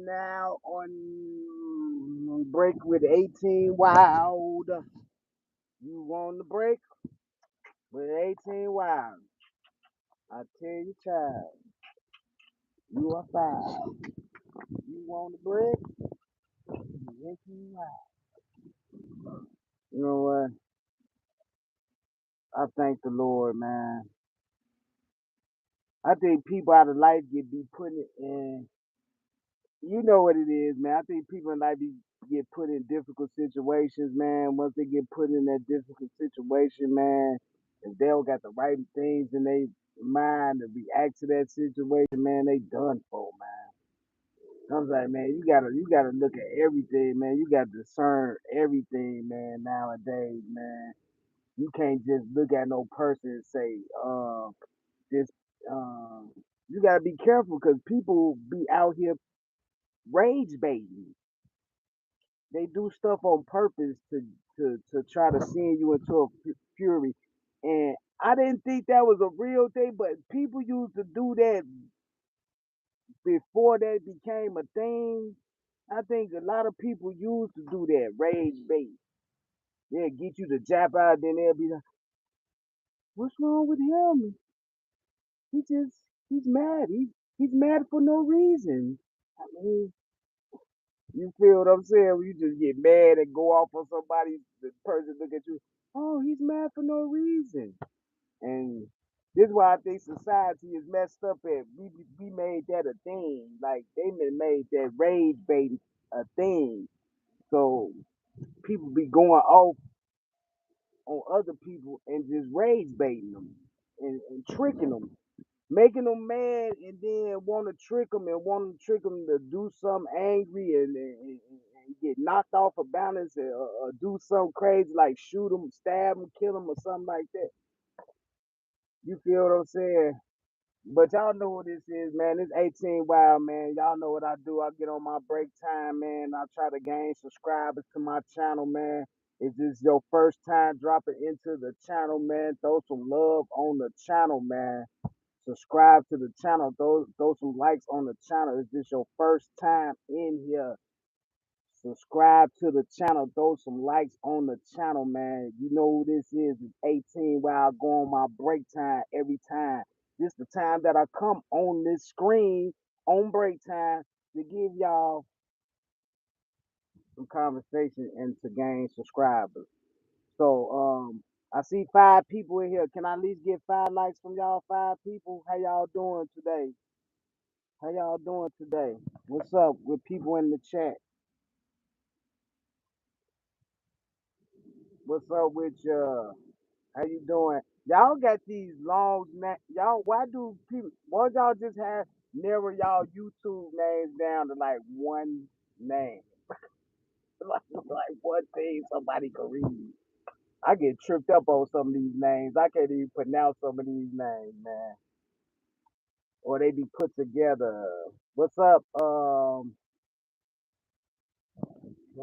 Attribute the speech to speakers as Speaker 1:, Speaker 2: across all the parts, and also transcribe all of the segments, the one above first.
Speaker 1: now on break with 18wild. You want the break with 18wild? I tell you, child, you are fine. You want the break? With 18wild. You know what? I thank the Lord, man. I think people out of life be putting it in. You know what it is, man. I think people in life get put in difficult situations, man. Once they get put in that difficult situation, man, if they don't got the right things in their mind to react to that situation, man, they done for, man. I'm like, man, you gotta look at everything, man. You gotta discern everything, man. Nowadays, man, you can't just look at no person and say, this. Um, you gotta be careful because people be out here rage baiting. They do stuff on purpose to try to send you into a fury. And I didn't think that was a real thing, but people used to do that before that became a thing. I think a lot of people used to do that rage bait. They'll get you to jab out, then they'll be like, "What's wrong with him? He just he's mad. He's mad for no reason." I mean, you feel what I'm saying? When you just get mad and go off on somebody, the person look at you, oh, he's mad for no reason. And this is why I think society is messed up at. We made that a thing. Like they made that rage bait a thing. So people be going off on other people and just rage baiting them and tricking them, making them mad, and then want to trick them and want to trick them to do something angry and get knocked off of balance or do something crazy like shoot them, stab them, kill them, or something like that. You feel what I'm saying? But y'all know what this is, man. This 18 Wild, man. Y'all know what I do. I get on my break time, man. I try to gain subscribers to my channel, man. If this is your first time dropping into the channel, man, throw some love on the channel, man. Subscribe to the channel. Throw some likes on the channel. If this your first time in here, subscribe to the channel. Throw some likes on the channel, man. You know who this is. It's 18 while I go on my break time every time. This the time that I come on this screen on break time to give y'all some conversation and to gain subscribers. So I see 5 people in here. Can I at least get 5 likes from y'all 5 people? How y'all doing today? How y'all doing today? What's up with people in the chat? What's up with you? How you doing? Y'all got these long y'all. Why do people? Why y'all just have narrow y'all YouTube names down to like one name, like one thing somebody can read? I get tripped up on some of these names. I can't even pronounce some of these names, man. Or they be put together. What's up? Can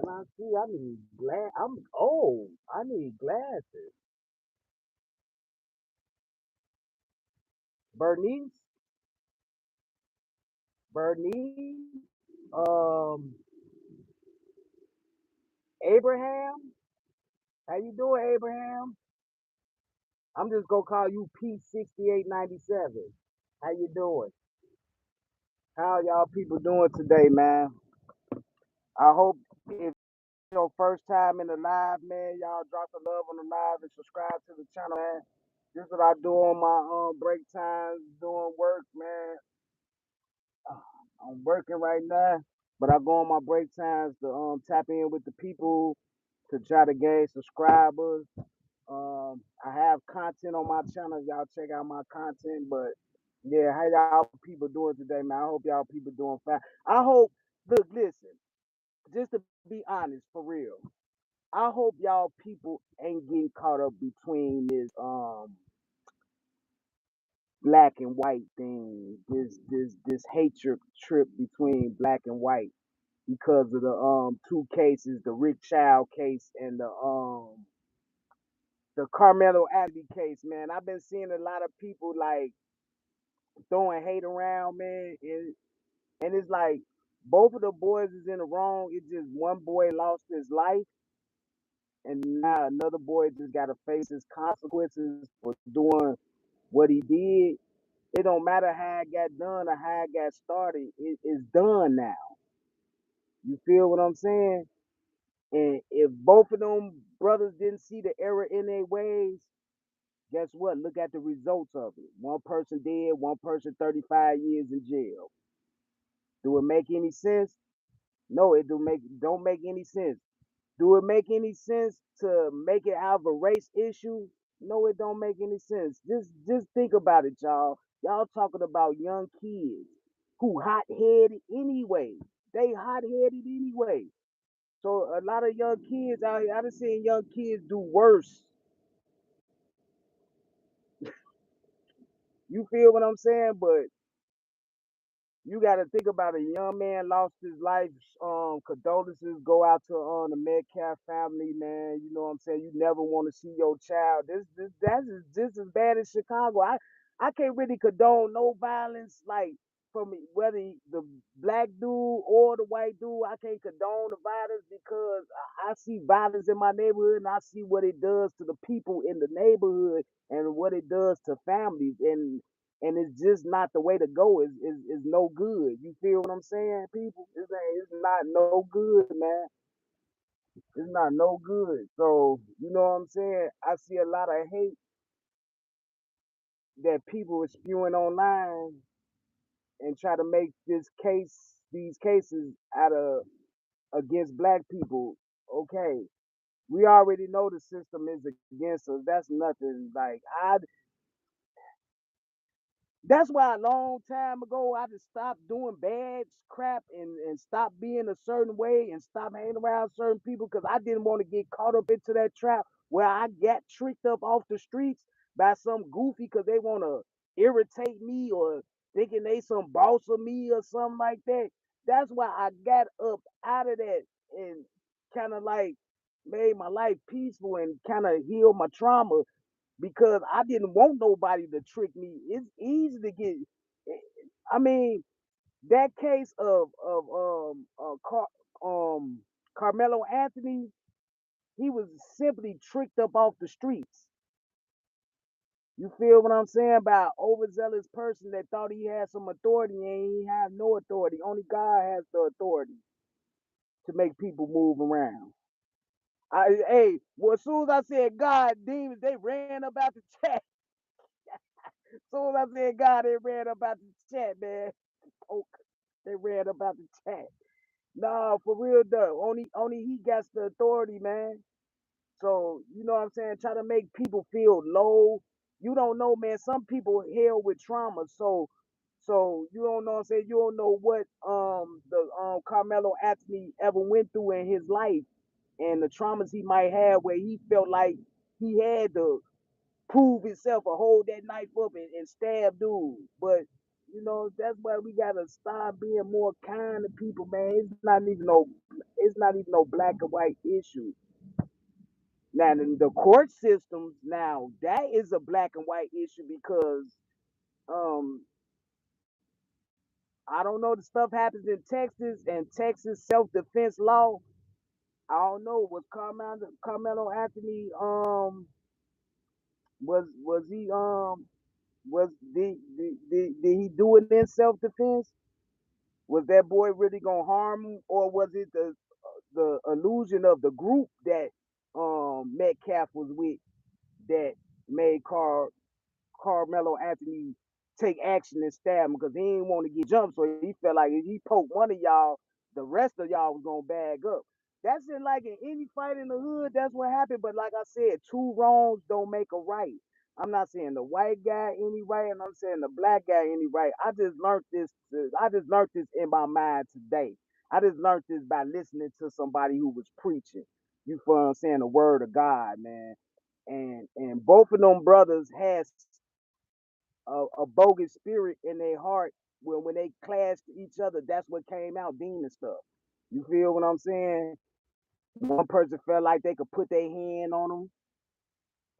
Speaker 1: I see? I need glass. I'm old. I need glasses. Bernice, Bernice, um, Abraham. How you doing, Abraham? I'm just gonna call you P6897. How you doing? How y'all people doing today, man? I hope if your first time in the live, man, y'all drop the love on the live and subscribe to the channel, man. This is what I do on my break times, doing work, man. I'm working right now, but I go on my break times to tap in with the people to try to gain subscribers. I have content on my channel. Y'all check out my content. But yeah, how y'all people doing today, man? I hope y'all people doing fine. I hope. Look, listen. Just to be honest, for real. I hope y'all people ain't getting caught up between this black and white thing. This hatred trip between black and white because of the 2 cases, the Rick Child case and the Carmelo Anthony case, man. I've been seeing a lot of people like throwing hate around, man, and it's like Both of the boys is in the wrong. It's just one boy lost his life, and now another boy just got to face his consequences for doing what he did. It don't matter how it got done or how it got started. It's done now. You feel what I'm saying? And if both of them brothers didn't see the error in their ways, guess what? Look at the results of it. One person dead, one person 35 years in jail. Do it make any sense? No, it don't make any sense. Do it make any sense to make it out of a race issue? No, it don't make any sense. Just think about it, y'all. Y'all talking about young kids who hot headed anyway. They hot headed anyway. So a lot of young kids out here, I done seen young kids do worse. You feel what I'm saying? But you got to think about a young man lost his life. Condolences go out to the Metcalf family, man. You know what I'm saying? You never want to see your child. That's just as bad as Chicago. I can't really condone no violence, like from whether the black dude or the white dude. I can't condone the violence because I see violence in my neighborhood and I see what it does to the people in the neighborhood and what it does to families and it's just not the way to go. Is no good. You feel what I'm saying, people? It's not no good, man. It's not no good. So you know what I'm saying? I see a lot of hate that people are spewing online and try to make these cases out of against black people. Okay, we already know the system is against us. That's nothing. Like that's why a long time ago I just stopped doing bad crap and stopped being a certain way and stopped hanging around certain people because I didn't want to get caught up into that trap where I got tricked up off the streets by some goofy because they want to irritate me or thinking they some boss of me or something like that. That's why I got up out of that and kind of like made my life peaceful and kind of healed my trauma because I didn't want nobody to trick me. It's easy to get. I mean, that case of Carmelo Anthony, he was simply tricked up off the streets. You feel what I'm saying? By an overzealous person that thought he had some authority and he had no authority. Only God has the authority to make people move around. Well, as soon as I said God, demons, they ran up out the chat. As soon as I said God, they ran up out the chat, man. Poke. They ran up out the chat. Nah, for real though. Only he gets the authority, man. So, you know what I'm saying? Try to make people feel low. You don't know, man. Some people hell with trauma. So you don't know what I'm saying? You don't know what the Carmelo Anthony ever went through in his life and the traumas he might have where he felt like he had to prove himself or hold that knife up and stab dudes. But you know, that's why we gotta start being more kind to people, man. It's not even no black and white issue. Now the court systems now that is a black and white issue because um I don't know the stuff happens in Texas and Texas self defense law. I don't know. Was Carmelo Anthony was he was did he do it in self defense? Was that boy really gonna harm him, or was it the illusion of the group that Metcalf was with that made Carmelo Anthony take action and stab him because he didn't want to get jumped, so he felt like if he poked one of y'all, the rest of y'all was gonna bag up. That's in like in any fight in the hood. That's what happened. But like I said, two wrongs don't make a right. I'm not saying the white guy any right, and I'm saying the black guy any right. I just learned this. I just learned this in my mind today. I just learned this by listening to somebody who was preaching. You feel what I'm saying? The word of God, man. And both of them brothers has a bogus spirit in their heart when they clashed each other. That's what came out, demon stuff. You feel what I'm saying? One person felt like they could put their hand on them,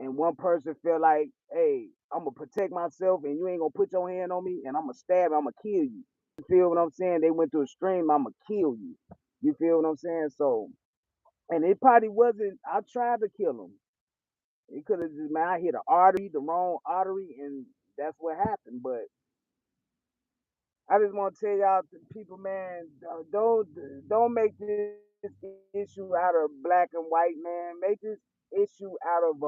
Speaker 1: and one person felt like, hey, I'm gonna protect myself, and you ain't gonna put your hand on me, and I'm gonna stab, I'm gonna kill you. You feel what I'm saying? They went to a extreme. I'ma kill you. You feel what I'm saying? So, and it probably wasn't. I tried to kill him. It could have just, man, I hit an artery, the wrong artery, and that's what happened. But I just want to tell y'all, people, man, don't make this issue out of black and white, man. Make this issue out of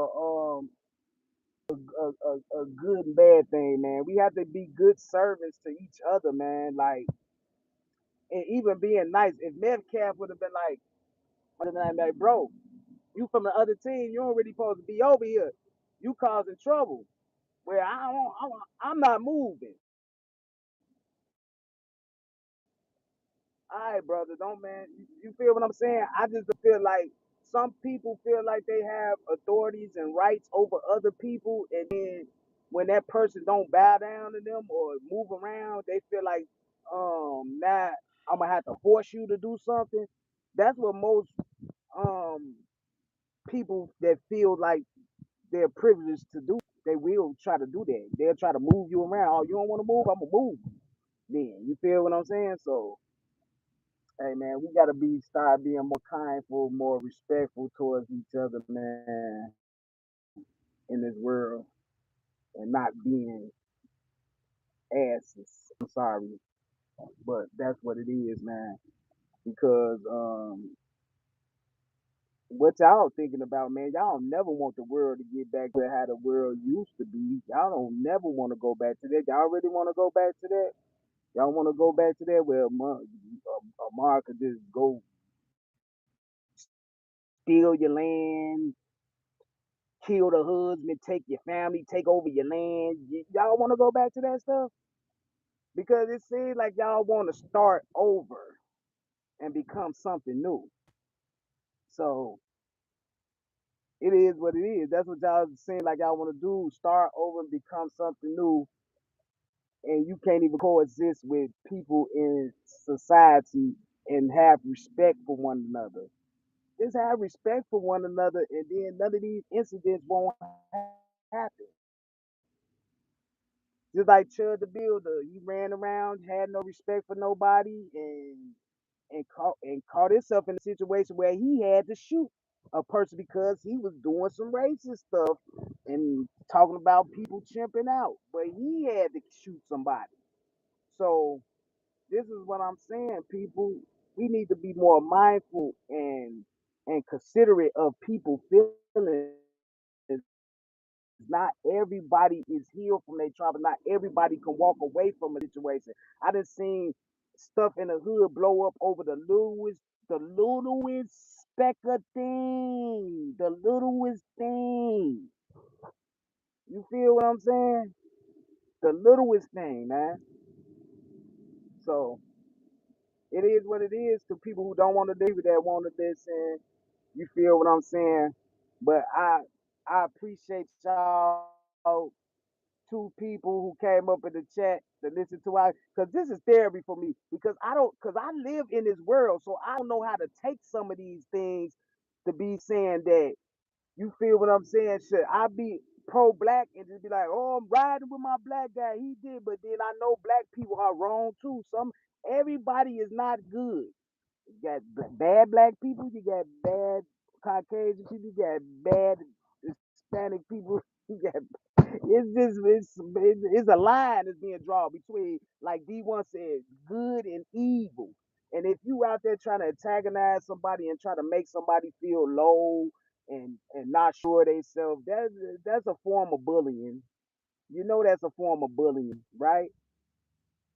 Speaker 1: a good and bad thing, man. We have to be good servants to each other, man. Like, and even being nice. If Metcalf would have been like, bro, you from the other team, you don't really supposed to be over here. You causing trouble. Where I'm not moving. All right, brother, don't man. You feel what I'm saying? I just feel like some people feel like they have authorities and rights over other people, and then when that person don't bow down to them or move around, they feel like now I'm gonna have to force you to do something. That's what most um people that feel like they're privileged to do. They will try to do that. They'll try to move you around. Oh, you don't want to move? I'm gonna move. Then you feel what I'm saying? So hey man, we gotta start being more kindful, more respectful towards each other, man, in this world, and not being asses. I'm sorry, but that's what it is, man. Because what y'all thinking about, man? Y'all don't never want the world to get back to how the world used to be. Y'all don't never want to go back to that. Y'all really want to go back to that? Y'all want to go back to that where America just go steal your land, kill the husband, take your family, take over your land. Y'all want to go back to that stuff? Because it seems like y'all want to start over and become something new. So it is what it is. That's what y'all seem like y'all want to do. Start over and become something new. And you can't even coexist with people in society and have respect for one another. Just have respect for one another, and then none of these incidents won't happen. Just like Chud the Builder, he ran around, had no respect for nobody, and caught himself in a situation where he had to shoot a person because he was doing some racist stuff and talking about people chimping out. But he had to shoot somebody. So this is what I'm saying, people. We need to be more mindful and considerate of people feelings. Not everybody is healed from their trauma. Not everybody can walk away from a situation. I done seen stuff in the hood blow up over the littlest speck of thing. The littlest thing. You feel what I'm saying? The littlest thing, man. So it is what it is to people who don't want to do that want to listen. You feel what I'm saying? But I appreciate y'all two people who came up in the chat to listen to our because this is therapy for me because I live in this world so I don't know how to take some of these things to be saying that you feel what I'm saying. Should I be pro black and just be like, oh, I'm riding with my black guy, he did, but then I know black people are wrong too. Everybody is not good. You got bad black people, you got bad Caucasian people, you got bad Hispanic people, you got it's a line that's being drawn between, like D1 said, good and evil. And if you out there trying to antagonize somebody and try to make somebody feel low and not sure of themselves, that's a form of bullying. You know that's a form of bullying, right?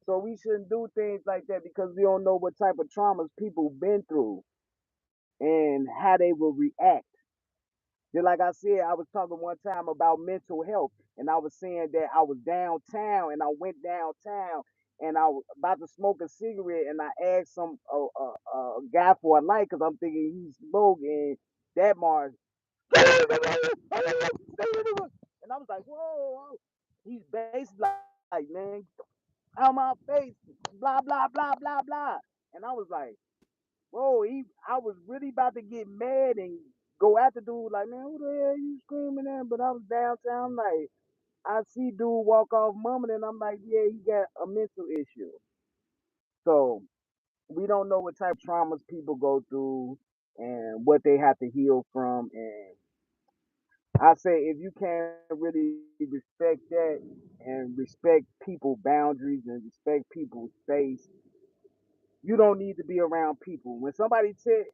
Speaker 1: So we shouldn't do things like that because we don't know what type of traumas people been through and how they will react. Just like I said, I was talking one time about mental health, and I was saying that I was downtown, and I went downtown, and I was about to smoke a cigarette, and I asked some guy for a light because I'm thinking he's smoking that Mars, and I was like, whoa, he's basically like, man, out my face, blah blah blah blah blah, and I was like, whoa, I was really about to get mad and go after dude like, man, who the hell you screaming at? But I was downtown, I see dude walk off mumbling, and I'm like, yeah, he got a mental issue. So we don't know what type of traumas people go through and what they have to heal from. And I say if you can't really respect that and respect people boundaries and respect people's space, you don't need to be around people. When somebody said,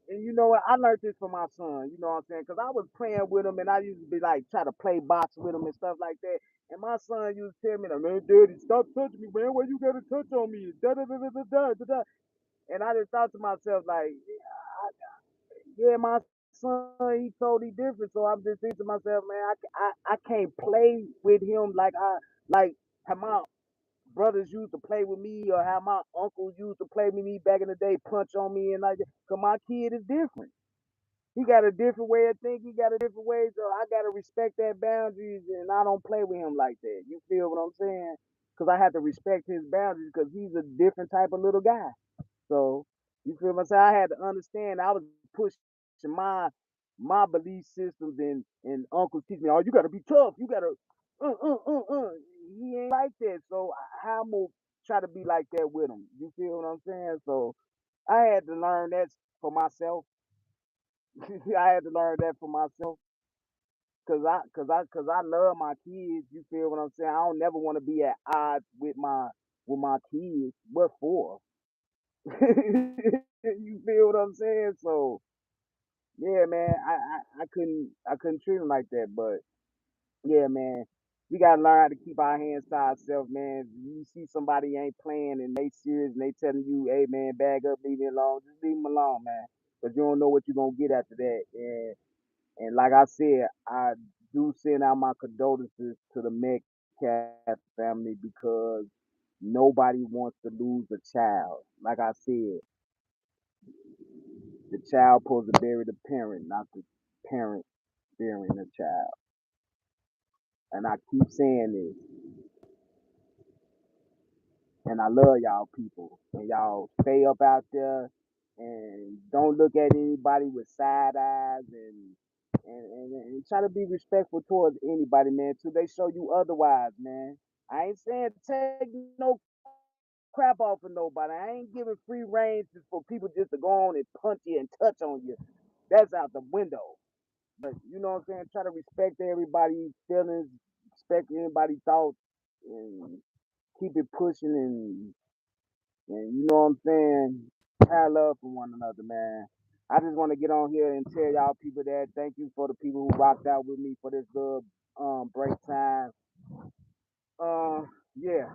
Speaker 1: and you know what, I learned this from my son, you know what I'm saying? Because I was playing with him and I used to be like, try to play box with him and stuff like that. And my son used to tell me, like, man, daddy, stop touching me, man. Why you got to touch on me? Da, da, da, da, da, da, da, da. And I just thought to myself, like, yeah, my son, he totally different. So I'm just thinking to myself, man, I can't play with him like how my brothers used to play with me or how my uncles used to play with me back in the day, punch on me and like that. Cause my kid is different. He got a different way of thinking. He got a different way, so I gotta respect that boundaries, and I don't play with him like that. You feel what I'm saying? Cause I have to respect his boundaries, cause he's a different type of little guy. So you feel what I'm saying? I had to understand. I was pushing my belief systems, and uncles teach me, oh, you gotta be tough. You gotta uh uh uh uh. He ain't like that. So how I'm gonna try to be like that with him? You feel what I'm saying? So I had to learn that for myself. I had to learn that for myself. Cause I love my kids. You feel what I'm saying? I don't never want to be at odds with my kids. What for? You feel what I'm saying? So yeah, man, I couldn't treat him like that. But yeah, man, we gotta learn how to keep our hands to ourselves, man. You see somebody ain't playing and they serious and they telling you, hey man, bag up, leave me alone. Just leave them alone, man. Cause you don't know what you're gonna get after that. And like I said, I do send out my condolences to the Metcalf family because nobody wants to lose a child. Like I said, the child supposed to bury the parent, not the parent burying the child. And I keep saying this, and I love y'all people, and y'all stay up out there, and don't look at anybody with side eyes, and try to be respectful towards anybody, man, till they show you otherwise, man. I ain't saying take no crap off of nobody. I ain't giving free reign for people just to go on and punch you and touch on you. That's out the window. But you know what I'm saying? Try to respect everybody's feelings, respect everybody's thoughts, and keep it pushing, and you know what I'm saying? Have love for one another, man. I just want to get on here and tell y'all people that thank you for the people who rocked out with me for this little break time. Uh, yeah.